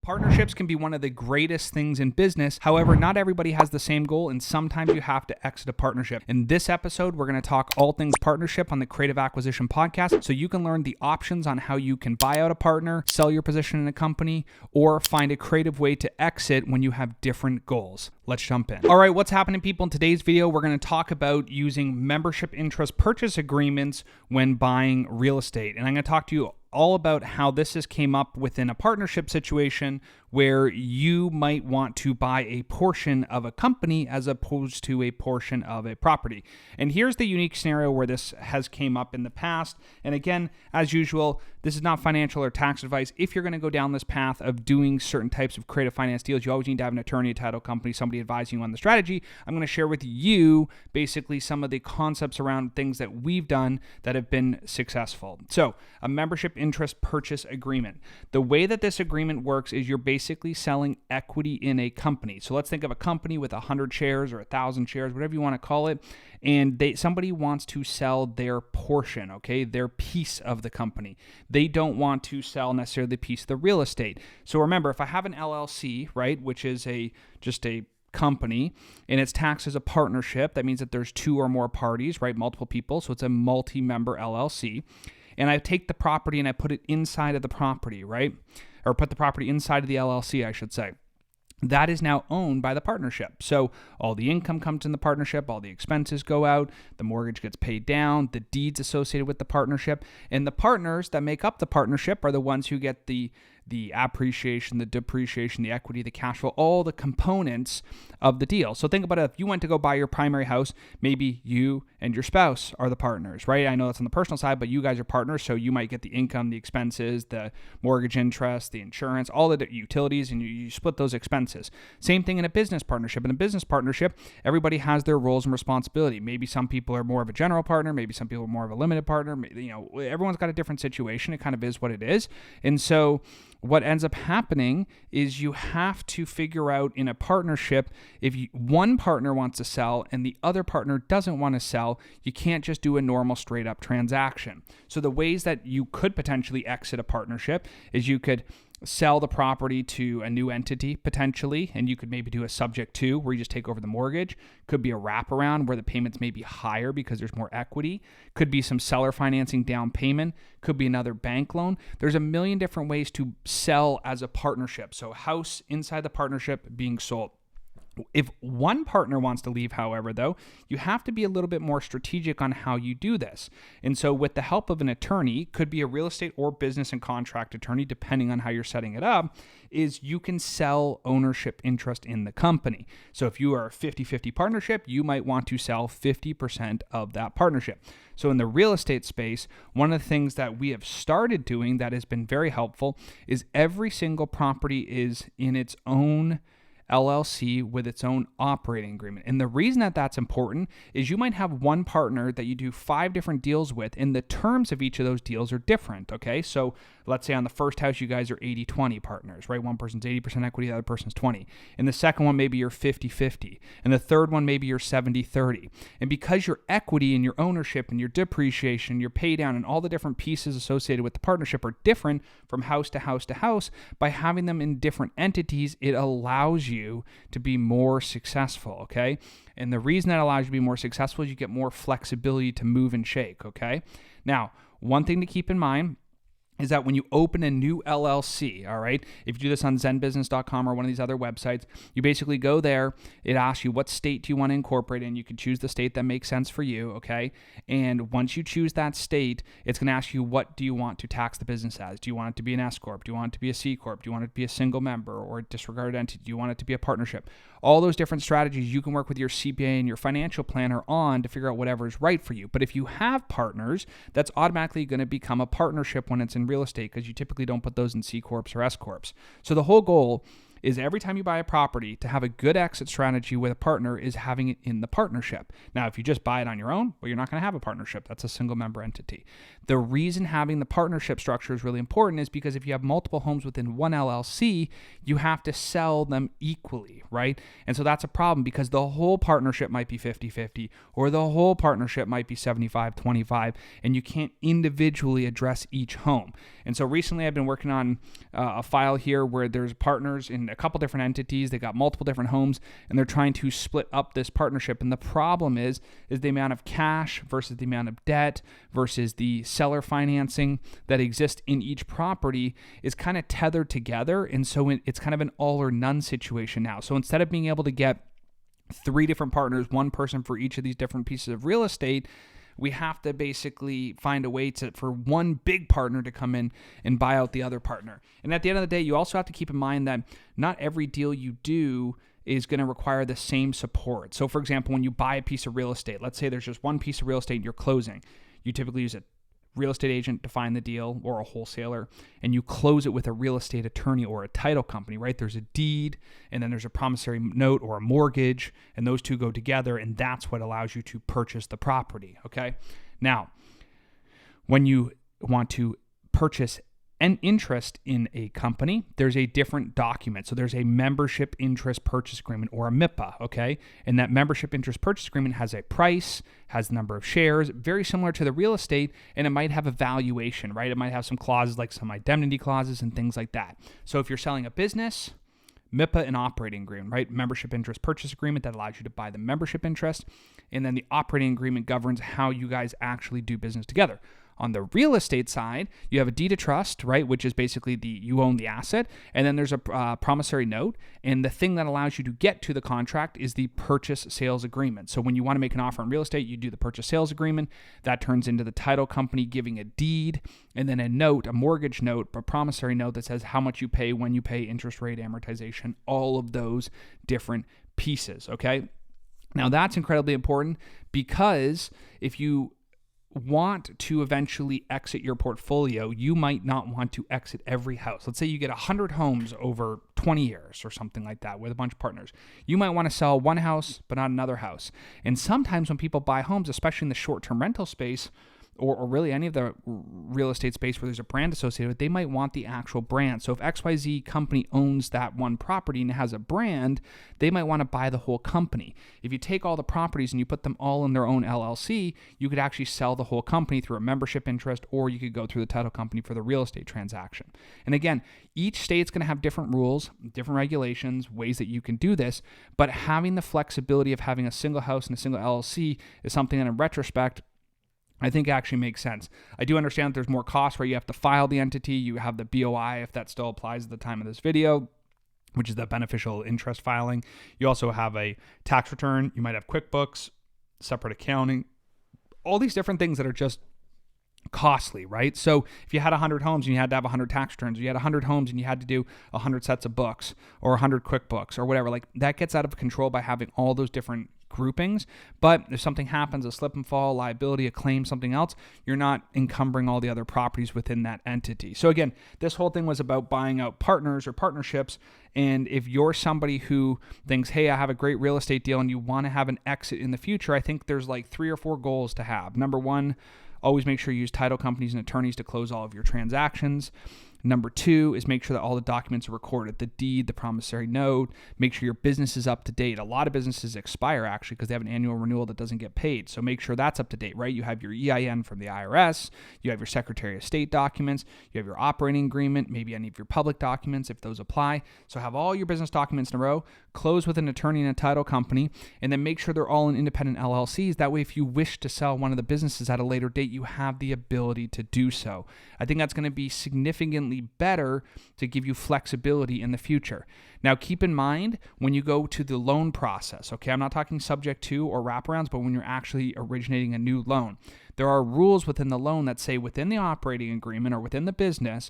Partnerships can be one of the greatest things in business. However, not everybody has the same goal, and sometimes you have to exit a partnership. In this episode, we're going to talk all things partnership on the Creative Acquisition Podcast, so you can learn the options on how you can buy out a partner, sell your position in a company, or find a creative way to exit when you have different goals. Let's jump in. All right, what's happening, people? In today's video, we're going to talk about using membership interest purchase agreements when buying real estate. And I'm going to talk to you all about how this has came up within a partnership situation where you might want to buy a portion of a company as opposed to a portion of a property. And here's the unique scenario where this has came up in the past. And again, as usual, this is not financial or tax advice. If you're going to go down this path of doing certain types of creative finance deals, you always need to have an attorney, a title company, somebody advising you on the strategy. I'm going to share with you basically some of the concepts around things that we've done that have been successful. So a membership interest purchase agreement. The way that this agreement works is you're basically selling equity in a company. So let's think of a company with 100 shares or 1,000 shares, whatever you want to call it, and somebody wants to sell their portion, okay, their piece of the company. They don't want to sell necessarily the piece of the real estate. So remember, if I have an LLC, right, which is just a company, and it's taxed as a partnership, that means that there's two or more parties, right, multiple people, so it's a multi-member LLC. And I take the property and I put it inside of the property, right? Or put the property inside of the LLC, I should say. That is now owned by the partnership. So all the income comes in the partnership, all the expenses go out, the mortgage gets paid down, the deeds associated with the partnership, and the partners that make up the partnership are the ones who get the appreciation, the depreciation, the equity, the cash flow, all the components of the deal. So think about it. If you went to go buy your primary house, maybe you and your spouse are the partners, right? I know that's on the personal side, but you guys are partners. So you might get the income, the expenses, the mortgage interest, the insurance, all the utilities, and you split those expenses. Same thing in a business partnership. In a business partnership, everybody has their roles and responsibility. Maybe some people are more of a general partner. Maybe some people are more of a limited partner. Everyone's got a different situation. It kind of is what it is. And so what ends up happening is you have to figure out in a partnership, if one partner wants to sell and the other partner doesn't want to sell, you can't just do a normal straight up transaction. So the ways that you could potentially exit a partnership is you could sell the property to a new entity potentially, and you could maybe do a subject to where you just take over the mortgage. Could be a wraparound where the payments may be higher because there's more equity. Could be some seller financing down payment. Could be another bank loan. There's a million different ways to sell as a partnership. So a house inside the partnership being sold. If one partner wants to leave, however, though, you have to be a little bit more strategic on how you do this. And so with the help of an attorney, could be a real estate or business and contract attorney, depending on how you're setting it up, is you can sell ownership interest in the company. So if you are a 50-50 partnership, you might want to sell 50% of that partnership. So in the real estate space, one of the things that we have started doing that has been very helpful is every single property is in its own LLC with its own operating agreement. And the reason that that's important is you might have one partner that you do 5 different deals with, and the terms of each of those deals are different, okay? So let's say on the first house, you guys are 80-20 partners, right? One person's 80% equity, the other person's 20. In the second one, maybe you're 50-50. And the third one, maybe you're 70-30. And because your equity and your ownership and your depreciation, your pay down, and all the different pieces associated with the partnership are different from house to house to house, by having them in different entities, it allows you to be more successful, okay? And the reason that allows you to be more successful is you get more flexibility to move and shake, okay? Now, one thing to keep in mind is that when you open a new LLC, all right, if you do this on zenbusiness.com or one of these other websites, you basically go there, it asks you what state do you want to incorporate in. You can choose the state that makes sense for you, okay? And once you choose that state, it's going to ask you, what do you want to tax the business as? Do you want it to be an S Corp? Do you want it to be a C Corp? Do you want it to be a single member or a disregarded entity? Do you want it to be a partnership? All those different strategies you can work with your CPA and your financial planner on to figure out whatever is right for you. But if you have partners, that's automatically going to become a partnership when it's in real estate, because you typically don't put those in C Corps or S Corps. So the whole goal is every time you buy a property, to have a good exit strategy with a partner is having it in the partnership. Now, if you just buy it on your own, well, you're not going to have a partnership. That's a single member entity. The reason having the partnership structure is really important is because if you have multiple homes within one LLC, you have to sell them equally, right? And so that's a problem because the whole partnership might be 50-50 or the whole partnership might be 75-25, and you can't individually address each home. And so recently I've been working on a file here where there's partners in a couple different entities. They got multiple different homes and they're trying to split up this partnership. And the problem is the amount of cash versus the amount of debt versus the seller financing that exists in each property is kind of tethered together. And so it's kind of an all or none situation now. So instead of being able to get 3 different partners, one person for each of these different pieces of real estate, we have to basically find a way for one big partner to come in and buy out the other partner. And at the end of the day, you also have to keep in mind that not every deal you do is going to require the same support. So for example, when you buy a piece of real estate, let's say there's just one piece of real estate you're closing, you typically use a real estate agent to find the deal or a wholesaler, and you close it with a real estate attorney or a title company, right? There's a deed, and then there's a promissory note or a mortgage, and those two go together, and that's what allows you to purchase the property, okay? Now, when you want to purchase an interest in a company, there's a different document. So there's a membership interest purchase agreement or a MIPA, okay? And that membership interest purchase agreement has a price, has the number of shares, very similar to the real estate, and it might have a valuation, right? It might have some clauses like some indemnity clauses and things like that. So if you're selling a business, MIPA and operating agreement, right? Membership interest purchase agreement that allows you to buy the membership interest. And then the operating agreement governs how you guys actually do business together. On the real estate side, you have a deed of trust, right, which is basically you own the asset, and then there's a promissory note, and the thing that allows you to get to the contract is the purchase sales agreement. So when you want to make an offer on real estate, you do the purchase sales agreement. That turns into the title company giving a deed, and then a note, a mortgage note, a promissory note that says how much you pay, when you pay, interest rate, amortization, all of those different pieces, okay? Now that's incredibly important because if you want to eventually exit your portfolio, you might not want to exit every house. Let's say you get 100 homes over 20 years or something like that with a bunch of partners. You might want to sell one house, but not another house. And sometimes when people buy homes, especially in the short-term rental space, or really any of the real estate space where there's a brand associated with it, they might want the actual brand. So if XYZ company owns that one property and it has a brand, they might want to buy the whole company. If you take all the properties and you put them all in their own LLC, you could actually sell the whole company through a membership interest, or you could go through the title company for the real estate transaction. And again, each state's going to have different rules, different regulations, ways that you can do this, but having the flexibility of having a single house and a single LLC is something that in retrospect, I think actually makes sense. I do understand that there's more costs where you have to file the entity. You have the BOI, if that still applies at the time of this video, which is the beneficial interest filing. You also have a tax return. You might have QuickBooks, separate accounting, all these different things that are just costly, right? So if you had 100 homes and you had to have 100 tax returns, or you had 100 homes and you had to do 100 sets of books or 100 QuickBooks or whatever, like that gets out of control by having all those different groupings. But if something happens, a slip and fall, liability, a claim, something else, you're not encumbering all the other properties within that entity. So again, this whole thing was about buying out partners or partnerships. And if you're somebody who thinks, hey, I have a great real estate deal and you want to have an exit in the future, I think there's like 3 or 4 goals to have. Number 1, always make sure you use title companies and attorneys to close all of your transactions. Number 2 is make sure that all the documents are recorded, the deed, the promissory note, make sure your business is up to date. A lot of businesses expire actually because they have an annual renewal that doesn't get paid. So make sure that's up to date, right? You have your EIN from the IRS, you have your Secretary of State documents, you have your operating agreement, maybe any of your public documents if those apply. So have all your business documents in a row, close with an attorney and a title company, and then make sure they're all in independent LLCs. That way, if you wish to sell one of the businesses at a later date, you have the ability to do so. I think that's going to be significantly better to give you flexibility in the future. Now, keep in mind when you go to the loan process, okay, I'm not talking subject to or wraparounds, but when you're actually originating a new loan, there are rules within the loan that say within the operating agreement or within the business,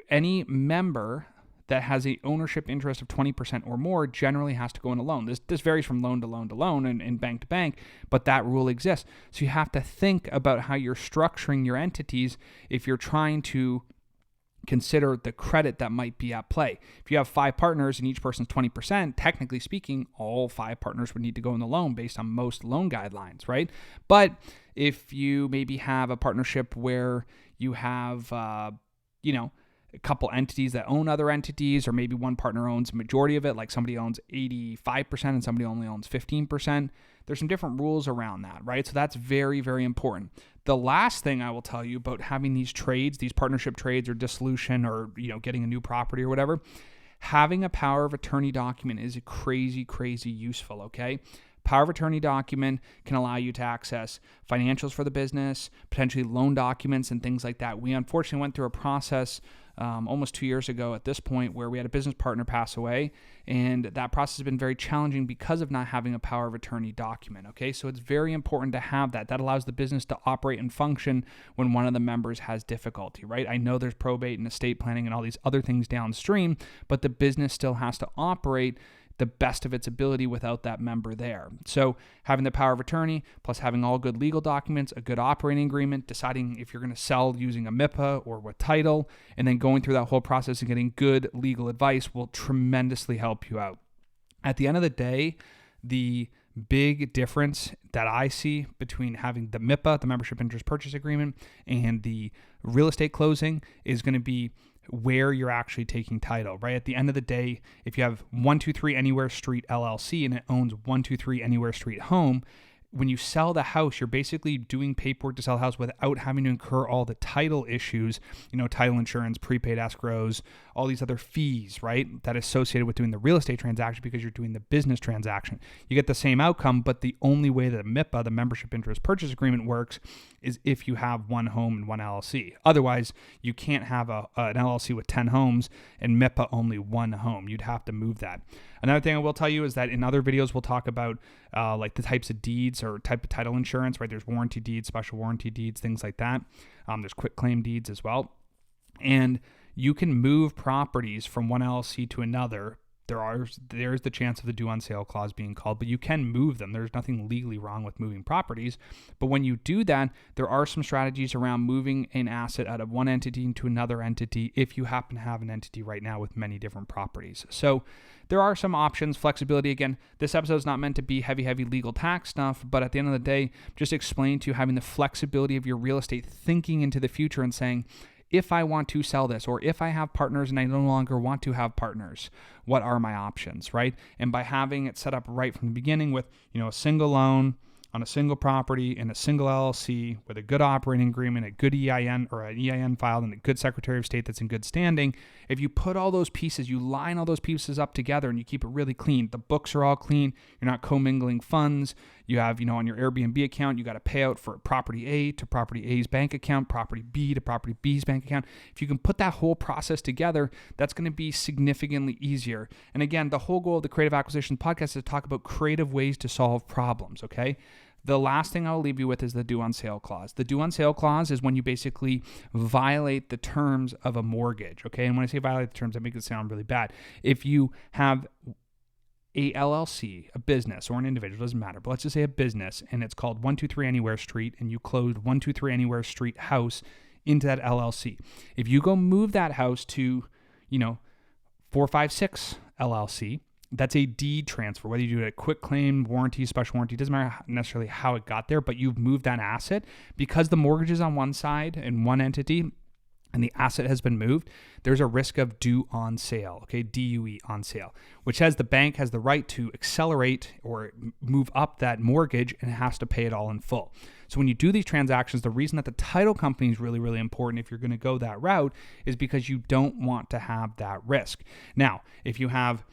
any member that has a ownership interest of 20% or more generally has to go in a loan. This varies from loan to loan to loan and bank to bank, but that rule exists. So you have to think about how you're structuring your entities if you're trying to consider the credit that might be at play. If you have 5 partners and each person's 20%, technically speaking, all 5 partners would need to go in the loan based on most loan guidelines, right? But if you maybe have a partnership where you have, a couple entities that own other entities, or maybe one partner owns a majority of it, like somebody owns 85% and somebody only owns 15%. There's some different rules around that, right? So that's very, very important. The last thing I will tell you about having these trades, these partnership trades or dissolution or, getting a new property or whatever, having a power of attorney document is crazy, crazy useful, okay? Power of attorney document can allow you to access financials for the business, potentially loan documents and things like that. We unfortunately went through a process almost 2 years ago at this point where we had a business partner pass away, and that process has been very challenging because of not having a power of attorney document, okay? So it's very important to have that. That allows the business to operate and function when one of the members has difficulty, right? I know there's probate and estate planning and all these other things downstream, but the business still has to operate the best of its ability without that member there. So having the power of attorney plus having all good legal documents, a good operating agreement, deciding if you're going to sell using a MIPA or with title, and then going through that whole process and getting good legal advice will tremendously help you out. At the end of the day, the big difference that I see between having the MIPA, the membership interest purchase agreement, and the real estate closing is going to be where you're actually taking title, right? At the end of the day, if you have 123 Anywhere Street LLC and it owns 123 Anywhere Street Home, when you sell the house, you're basically doing paperwork to sell the house without having to incur all the title issues, title insurance, prepaid escrows, all these other fees, right, that are associated with doing the real estate transaction because you're doing the business transaction. You get the same outcome, but the only way that MIPA, the membership interest purchase agreement, works is if you have one home and one LLC. Otherwise, you can't have an LLC with 10 homes and MIPA only one home. You'd have to move that. Another thing I will tell you is that in other videos, we'll talk about like the types of deeds or type of title insurance, right? There's warranty deeds, special warranty deeds, things like that. There's quit claim deeds as well. And you can move properties from one LLC to another. There's the chance of the due on sale clause being called, but you can move them. There's nothing legally wrong with moving properties. But when you do that, there are some strategies around moving an asset out of one entity into another entity if you happen to have an entity right now with many different properties. So there are some options, flexibility. Again, this episode is not meant to be heavy legal tax stuff, but at the end of the day, just explain to you having the flexibility of your real estate, thinking into the future and saying, if I want to sell this, or if I have partners and I no longer want to have partners, what are my options, right? And by having it set up right from the beginning with, a single loan on a single property in a single LLC with a good operating agreement, a good EIN or an EIN filed, and a good Secretary of State that's in good standing, if you put all those pieces, you line all those pieces up together and you keep it really clean, the books are all clean, you're not commingling funds, you have, on your Airbnb account, you got to pay out for property A to property A's bank account, property B to property B's bank account. If you can put that whole process together, that's going to be significantly easier. And again, the whole goal of the Creative Acquisition Podcast is to talk about creative ways to solve problems, okay? The last thing I'll leave you with is the due on sale clause. The due on sale clause is when you basically violate the terms of a mortgage, okay? And when I say violate the terms, that makes it sound really bad. If you have a LLC, a business, or an individual, doesn't matter, but let's just say a business, and it's called 123 Anywhere Street, and you closed 123 Anywhere Street house into that LLC. If you go move that house to, 456 LLC, that's a deed transfer, whether you do it a quick claim, warranty, special warranty, doesn't matter necessarily how it got there, but you've moved that asset because the mortgage is on one side and one entity and the asset has been moved, there's a risk of due on sale, okay, DUE on sale, which says the bank has the right to accelerate or move up that mortgage and it has to pay it all in full. So when you do these transactions, the reason that the title company is really, really important if you're going to go that route is because you don't want to have that risk. Now, if you have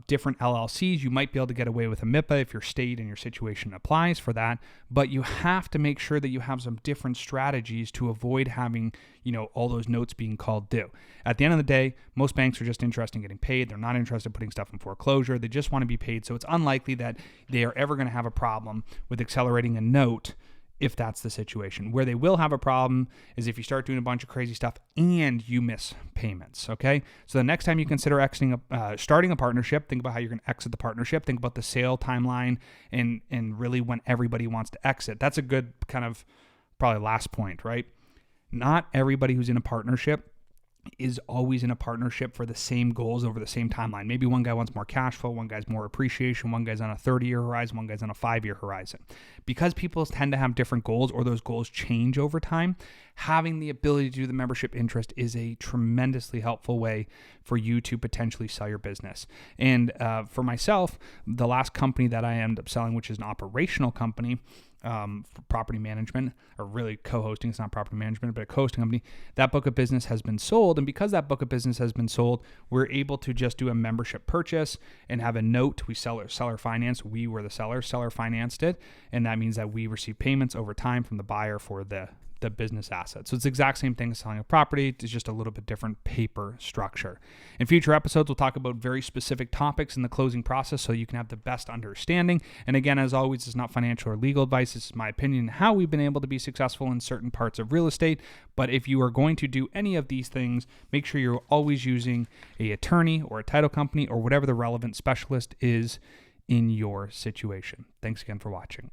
different LLCs, you might be able to get away with a MIPA if your state and your situation applies for that, but you have to make sure that you have some different strategies to avoid having, all those notes being called due. At the end of the day, most banks are just interested in getting paid. They're not interested in putting stuff in foreclosure. They just want to be paid. So it's unlikely that they are ever going to have a problem with accelerating a note if that's the situation. Where they will have a problem is if you start doing a bunch of crazy stuff and you miss payments, okay? So the next time you consider starting a partnership, think about how you're going to exit the partnership. Think about the sale timeline and really when everybody wants to exit. That's a good kind of probably last point, right? Not everybody who's in a partnership is always in a partnership for the same goals over the same timeline. Maybe one guy wants more cash flow, one guy's more appreciation, one guy's on a 30-year horizon, one guy's on a 5-year horizon. Because people tend to have different goals or those goals change over time, having the ability to do the membership interest is a tremendously helpful way for you to potentially sell your business. And for myself, the last company that I ended up selling, which is an operational company, for property management, or really co-hosting, it's not property management, but a co-hosting company, that book of business has been sold. And because that book of business has been sold, we're able to just do a membership purchase and have a note. We seller finance. We were the seller financed it. And that means that we receive payments over time from the buyer for the business asset. So it's the exact same thing as selling a property. It's just a little bit different paper structure. In future episodes, we'll talk about very specific topics in the closing process so you can have the best understanding. And again, as always, it's not financial or legal advice. This is my opinion, how we've been able to be successful in certain parts of real estate. But if you are going to do any of these things, make sure you're always using an attorney or a title company or whatever the relevant specialist is in your situation. Thanks again for watching.